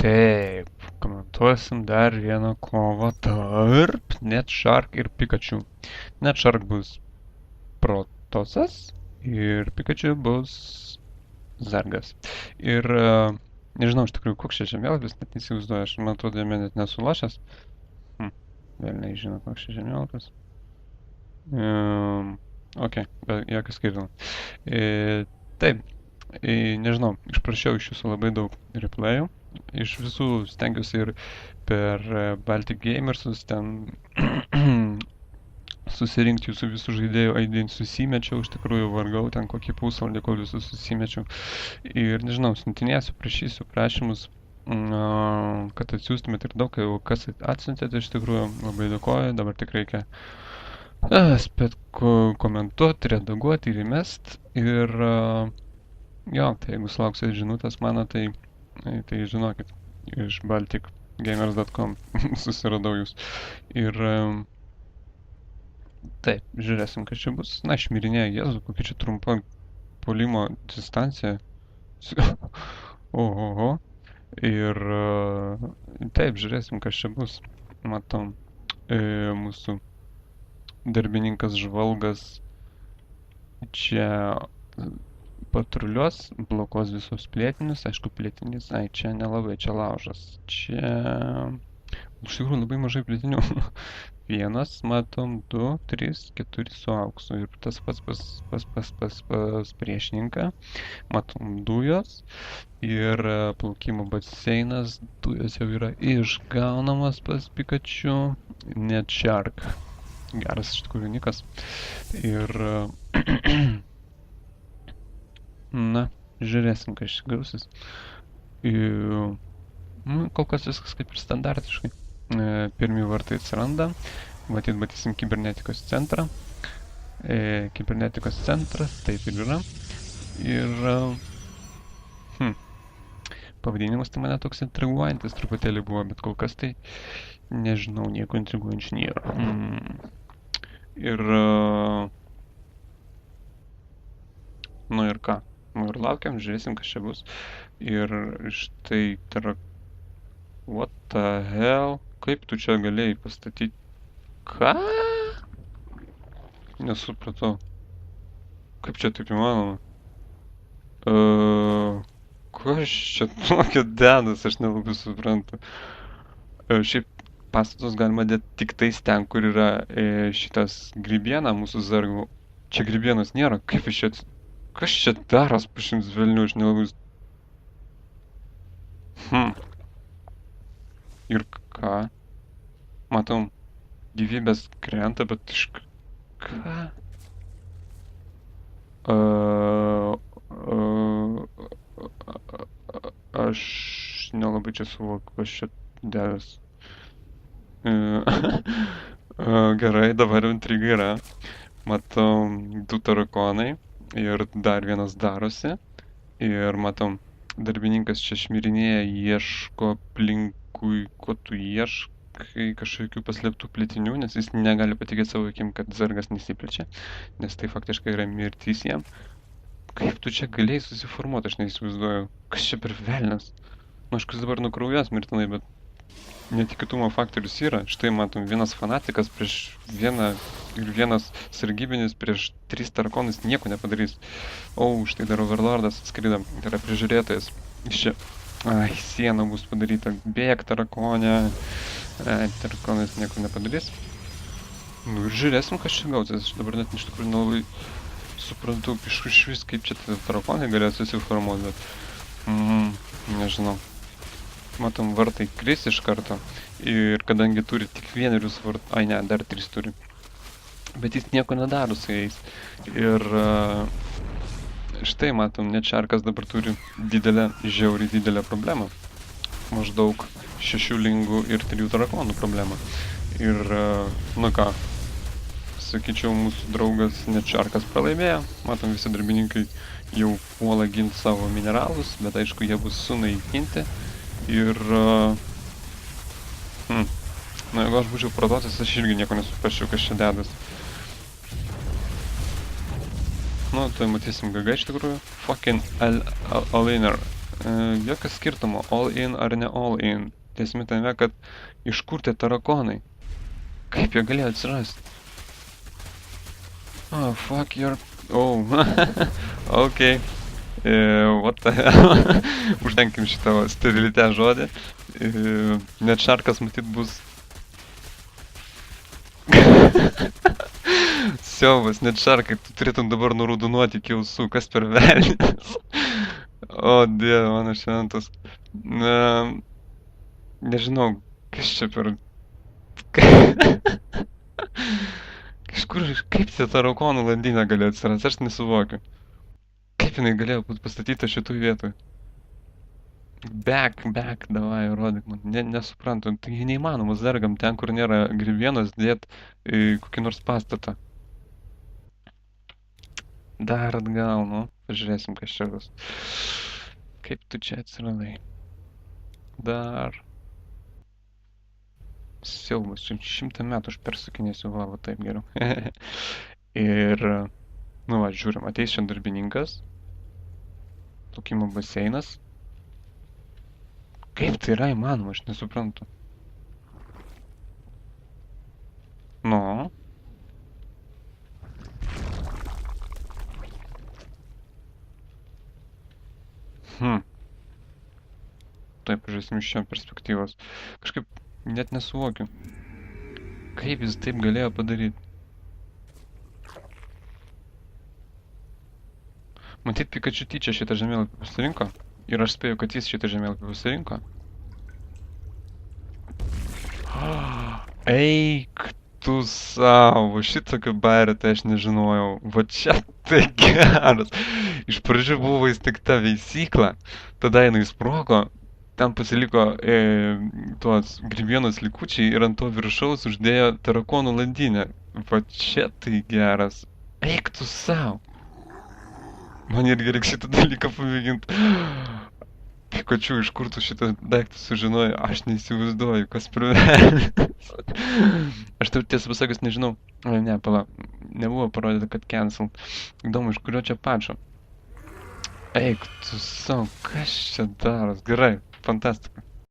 Taip, komentuosim dar vieną kovą tarp NetShark ir Pikachu. NetShark bus Protosas ir Pikachu bus Zargas. Ir nežinau iš tikrųjų, koks čia žemėlapis, net neįsivaizduoju, aš man atrodo, jame net nesulašęs. Vėl nežinau, koks čia žemėlapis. Ok, bet jokio skirtumo. Taip, nežinau, išprašiau iš jūsų labai daug replayų. Iš visų stengiuosi ir per Baltic Gamersus ten susirinkti jūsų visų žaidėjų ID, susimečiau, iš tikrųjų vargau ten kokį pusvalandį, kol visus susimečiau. Ir nežinau, siuntinėsiu, prašysiu prašymus, kad atsiųstumėte ir daug, jau kas atsiuntėte, iš tikrųjų labai dėkoju, dabar tik reikia spėt komentuoti, redaguoti ir įmest. Ir jo, tai jeigu sulauksite žinutės mano, tai žinokit, iš balticgamers.com susiradau jūs. Ir taip, žiūrėsim, kas čia bus. Na, šmirinėja, Jėzu, kokia čia trumpa puolimo distancija. Oho. Ir taip, žiūrėsim, kas čia bus. Matom, mūsų darbininkas žvalgas čia patruliuos, blokuos visus plėtinius, aišku, plėtinis, čia nelabai, čia laužas, čia iš tikrųjų labai mažai plėtinių. Vienas, matom, 2, 3, 4 su auksu ir tas pats pas priešininką, matom dujos ir plaukimo baseinas, dujos jau yra išgaunamas pas Pikachu, NetShark. Geras iš tikrųjų nikas. Ir na, žiūrėsim, kas čia gausis. Kol kas viskas kaip ir standartiškai. Pirmi vartai atsiranda. Matysim kibernetikos centrą. Kibernetikos centras, taip ir yra. Ir pavadinimas tai mane toks intriguojantis truputėlį buvo, bet kol kas tai nežinau, nieko intriguojančio nėra. Ir nu ir ką? Nu ir laukiam, žiūrėsim, kas čia bus. Ir štai what the hell? Kaip tu čia galėjai pastatyti? Ką? Nesupratau. Kaip čia taip įmanoma? Kas čia tokia dedas, aš nelabai suprantu. Šiaip pastatus galima dėti tik tais ten, kur yra šitas grybiena mūsų zargų. Čia grybienos nėra, kaip iš čia... Kas čia daros po šimts velnių, aš nelabai... Ir ką? Matom, gyvybės krenta, bet iš... Ką? Aš nelabai čia suvokiu, kas čia dedas. Gerai, dabar intriga yra. Matom, 2 tarakonai. Ir dar vienas darosi. Ir matom, darbininkas čia šmirinėja, ieško aplinkui, ko tu ieškai, kažkokių paslėptų plėtinių, nes jis negali patikėti savo akim, kad zargas nesiplečia, nes tai faktiškai yra mirtis jam. Kaip tu čia galėjai susiformuoti, aš neįsivaizduoju. Kas čia per velnias? Nu, aš kas dabar nukraujas mirtinai, bet netikėtumo faktorius yra. Štai matom, vienas fanatikas prieš vieną ir vienas sargybinis prieš 3 tarakonus nieko nepadarys. Štai dar overlordas atskrido, tai yra prižiūrėtojas. Iš čia, siena bus padaryta, bėk tarakonė. Tarakonas nieko nepadarys. Nu ir žiūrėsim, kas čia gausis. Aš dabar net iš tikrųjų nelabai suprantu iš vis, kaip čia tarakonai galėjo susiformuoti, bet nežinau. Matom, vartai kris iš karto ir kadangi turi tik 1 vartus, ne, dar 3 turi, bet jis nieko nedaro su jais. Ir štai matom, NetSharkas dabar turi žiauriai didelę problemą, maždaug 6 lingų ir 3 tarakonų problemą. Ir nu ką, sakyčiau, mūsų draugas NetSharkas pralaimėjo, matom, visi darbininkai jau puola ginti savo mineralus, bet aišku, jie bus sunaikinti. Ir, na, jeigu aš būčiau protosas, aš irgi nieko nesuprasčiau, kas čia dedas. Nu, tai matysim GG iš tikrųjų. Fucking Aliner. Jokio skirtumo, all in ar ne all in. Tiesmi tame, kad iš kur tie tarakonai? Kaip jie galėjo atsirasti? Oh, fuck your... Oh, okay. What the hell? Užtenkim šitą sterilitę žodį. Net šarkas matyt bus... Siaubas, net šarkai, tu turėtum dabar nuraudonuoti iki ausų, kas per velnias. O, dieve, mano šventas. Nežinau, kas čia per... Kažkur, kaip tie tarakonų landynė galėjo atsirasti, aš nesuvokiu. Kaip jinai galėjo būti pastatyta šitoj vietoj? Back, davai, rodyk man. Nesuprantu, tai neįmanoma zergam ten, kur nėra grybienos, dėt kokį nors pastatą. Dar atgal, nu. Pažiūrėsim, kas čia bus. Kaip tu čia atsiradai? Dar... Siaubas, 100 metų aš persukinėsiu, va taip geriau. Ir... Nu va, žiūrim, ateis čia darbininkas. Plaukimo baseinas. Kaip tai yra įmanoma, aš nesuprantu. Nu. Taip, pažiūrėsim iš šią perspektyvos. Kažkaip net nesuvokiu. Kaip jis taip galėjo padaryti? Matyt, Pikachu tyčia šitą žemėlapį pasirinko. Ir aš spėju, kad jis šitą žemėlapį pasirinko. Eik tu savo, šitokio bairio tai aš nežinojau. Va čia tai geras. Iš pradžių buvo įsteigta veisykla, tada jinai sprogo, ten pasiliko tuos grybienos likučiai ir ant to viršaus uždėjo tarakonų landynę. Va čia tai geras. Eik tu savo. Man irgi reikia šitą dalyką pamėginti. Pikachu, iš kur tu šitą daiktą sužinojai? Aš neįsivaizduoju, kas privelnės. Aš tau tiesą pasakius nežinau. Ne, pala. Nebuvo parodyta, kad cancel. Įdomu, iš kurio čia pačio. Eik tu savo, kas čia daros? Gerai, fantastika.